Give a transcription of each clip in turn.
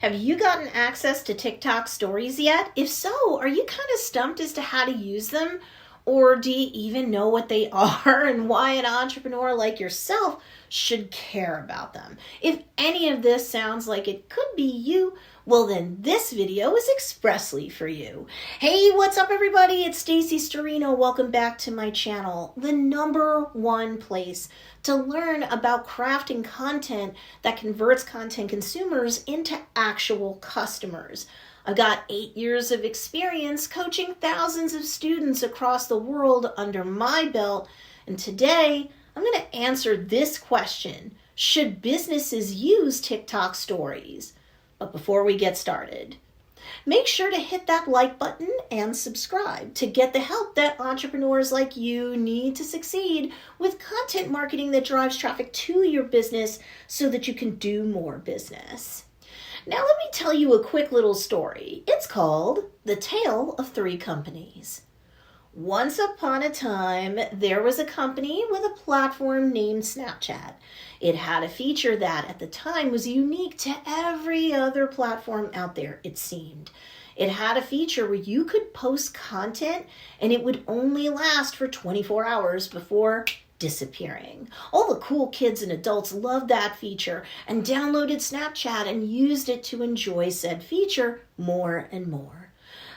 Have you gotten access to TikTok stories yet? If so, are you kind of stumped as to how to use them? Or do you even know what they are and why an entrepreneur like yourself should care about them? If any of this sounds like it could be you, well then this video is expressly for you. Hey, what's up everybody? It's Stacey Storino. Welcome back to my channel, the #1 place to learn about crafting content that converts content consumers into actual customers. I've got 8 years of experience coaching thousands of students across the world under my belt, and today I'm going to answer this question: should businesses use TikTok stories? But before we get started, make sure to hit that like button and subscribe to get the help that entrepreneurs like you need to succeed with content marketing that drives traffic to your business so that you can do more business. Now let me tell you a quick little story. It's called The Tale of Three Companies. Once upon a time, there was a company with a platform named Snapchat. It had a feature that at the time was unique to every other platform out there, it seemed. It had a feature where you could post content and it would only last for 24 hours before disappearing. All the cool kids and adults loved that feature and downloaded Snapchat and used it to enjoy said feature more and more.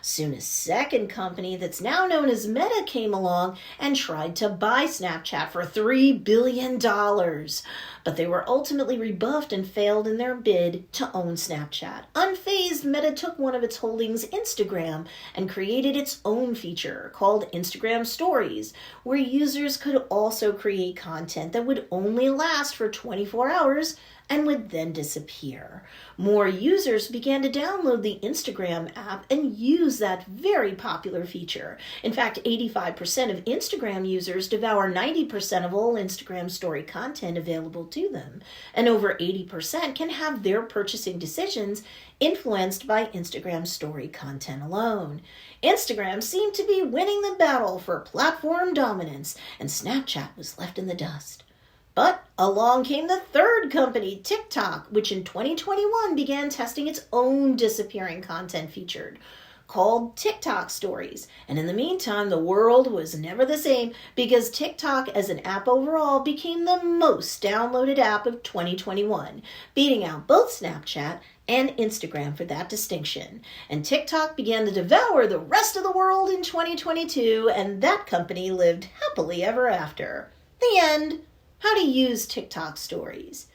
Soon a second company that's now known as Meta came along and tried to buy Snapchat for $3 billion. But they were ultimately rebuffed and failed in their bid to own Snapchat. Unfazed, Meta took one of its holdings, Instagram, and created its own feature called Instagram Stories, where users could also create content that would only last for 24 hours and would then disappear. More users began to download the Instagram app and use that very popular feature. In fact, 85% of Instagram users devour 90% of all Instagram story content available to them, and over 80% can have their purchasing decisions influenced by Instagram story content alone. Instagram seemed to be winning the battle for platform dominance, and Snapchat was left in the dust. But along came the third company, TikTok, which in 2021 began testing its own disappearing content feature called TikTok Stories. And in the meantime, the world was never the same because TikTok as an app overall became the most downloaded app of 2021, beating out both Snapchat and Instagram for that distinction. And TikTok began to devour the rest of the world in 2022, and that company lived happily ever after. The end. How to use TikTok stories.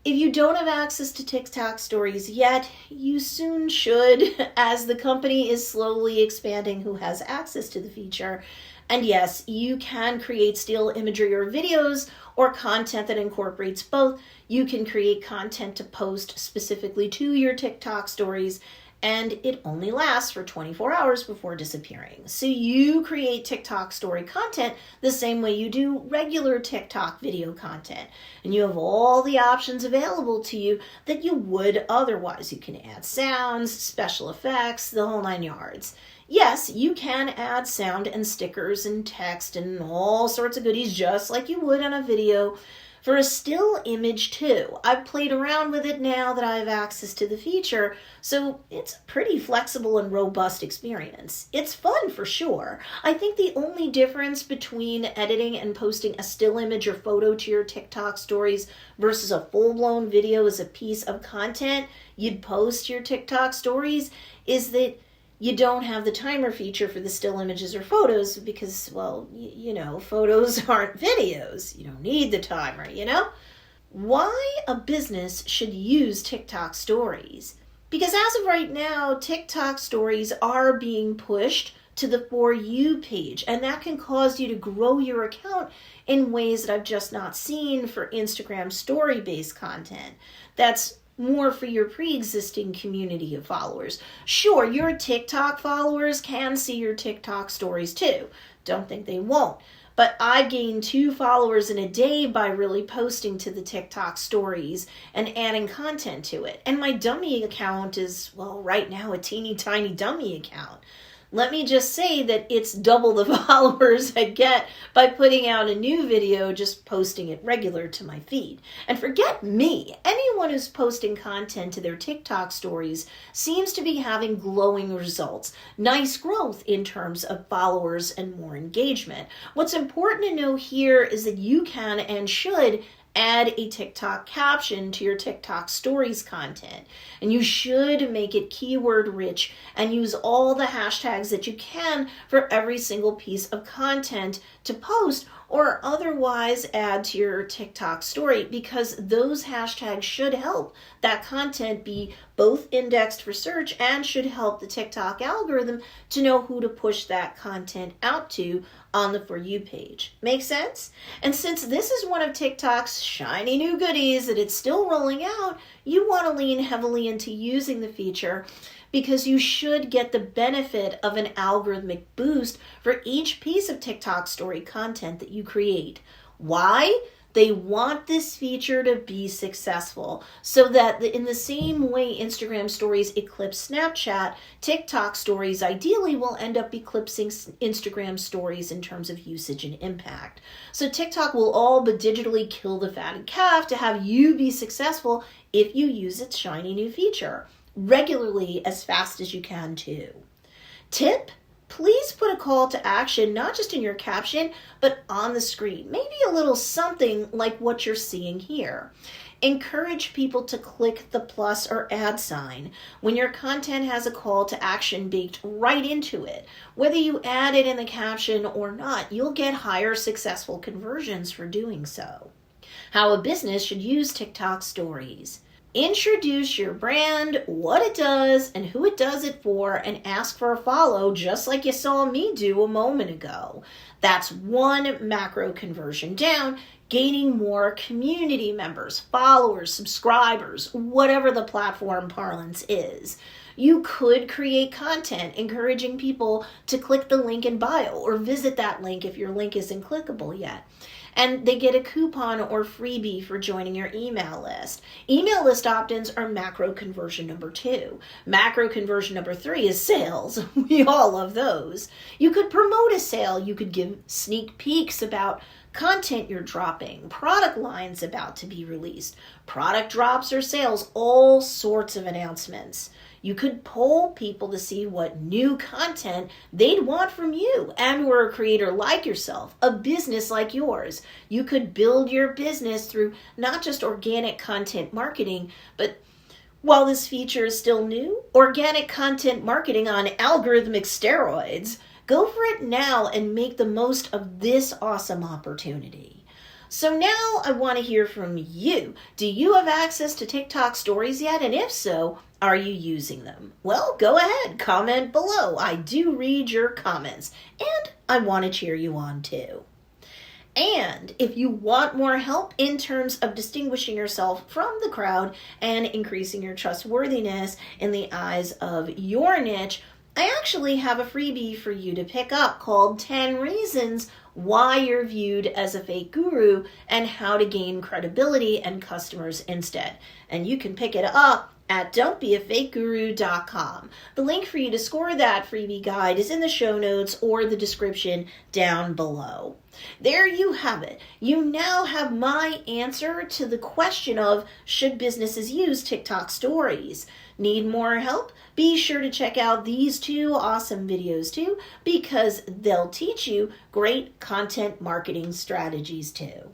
If you don't have access to TikTok stories yet, you soon should, as the company is slowly expanding who has access to the feature. And yes, you can create still imagery or videos or content that incorporates both. You can create content to post specifically to your TikTok stories, and it only lasts for 24 hours before disappearing. So you create TikTok story content the same way you do regular TikTok video content. And you have all the options available to you that you would otherwise. You can add sounds, special effects, the whole 9 yards. Yes, you can add sound and stickers and text and all sorts of goodies just like you would on a video. For a still image too. I've played around with it now that I have access to the feature, so it's a pretty flexible and robust experience. It's fun for sure. I think the only difference between editing and posting a still image or photo to your TikTok stories versus a full-blown video as a piece of content you'd post to your TikTok stories is that you don't have the timer feature for the still images or photos because, well, you know, photos aren't videos. You don't need the timer, you know? Why a business should use TikTok stories? Because as of right now, TikTok stories are being pushed to the For You page, and that can cause you to grow your account in ways that I've just not seen for Instagram story-based content. That's more for your pre-existing community of followers. Sure, your TikTok followers can see your TikTok stories too. Don't think they won't. But I gained 2 followers in a day by really posting to the TikTok stories and adding content to it. And my dummy account is, well, right now a teeny tiny dummy account. let me just say that it's double the followers I get by putting out a new video, just posting it regular to my feed. And forget me, anyone who's posting content to their TikTok stories seems to be having glowing results, nice growth in terms of followers and more engagement. What's important to know here is that you can and should add a TikTok caption to your TikTok stories content. And you should make it keyword rich and use all the hashtags that you can for every single piece of content to post or otherwise add to your TikTok story, because those hashtags should help that content be both indexed for search and should help the TikTok algorithm to know who to push that content out to on the For You page. Make sense? And since this is one of TikTok's shiny new goodies that it's still rolling out, you want to lean heavily into using the feature, because you should get the benefit of an algorithmic boost for each piece of TikTok story content that you create. Why? They want this feature to be successful so that in the same way Instagram stories eclipse Snapchat, TikTok stories ideally will end up eclipsing Instagram stories in terms of usage and impact. So TikTok will all but digitally kill the fatted calf to have you be successful if you use its shiny new feature regularly as fast as you can too. Tip: please put a call to action, not just in your caption, but on the screen. Maybe a little something like what you're seeing here. Encourage people to click the plus or add sign when your content has a call to action baked right into it. Whether you add it in the caption or not, you'll get higher successful conversions for doing so. How a business should use TikTok stories. Introduce your brand, what it does, and who it does it for, and ask for a follow, just like you saw me do a moment ago. That's one macro conversion down, gaining more community members, followers, subscribers, whatever the platform parlance is. You could create content encouraging people to click the link in bio or visit that link if your link isn't clickable yet. And they get a coupon or freebie for joining your email list. Email list opt-ins are macro conversion number 2. Macro conversion number 3 is sales. We all love those. You could promote a sale. You could give sneak peeks about content you're dropping, product lines about to be released, product drops or sales, all sorts of announcements. You could poll people to see what new content they'd want from you, and we're a creator like yourself, a business like yours. You could build your business through not just organic content marketing, but while this feature is still new, organic content marketing on algorithmic steroids. Go for it now and make the most of this awesome opportunity. So now I want to hear from you. Do you have access to TikTok stories yet? And if so, are you using them? Well, go ahead, comment below. I do read your comments, and I want to cheer you on too. And if you want more help in terms of distinguishing yourself from the crowd and increasing your trustworthiness in the eyes of your niche, I actually have a freebie for you to pick up called 10 Reasons Why You're Viewed as a Fake Guru and How to Gain Credibility and Customers Instead. And you can pick it up at don'tbeafakeguru.com. The link for you to score that freebie guide is in the show notes or the description down below. There you have it. You now have my answer to the question of, should businesses use TikTok stories? Need more help? Be sure to check out these 2 awesome videos too, because they'll teach you great content marketing strategies too.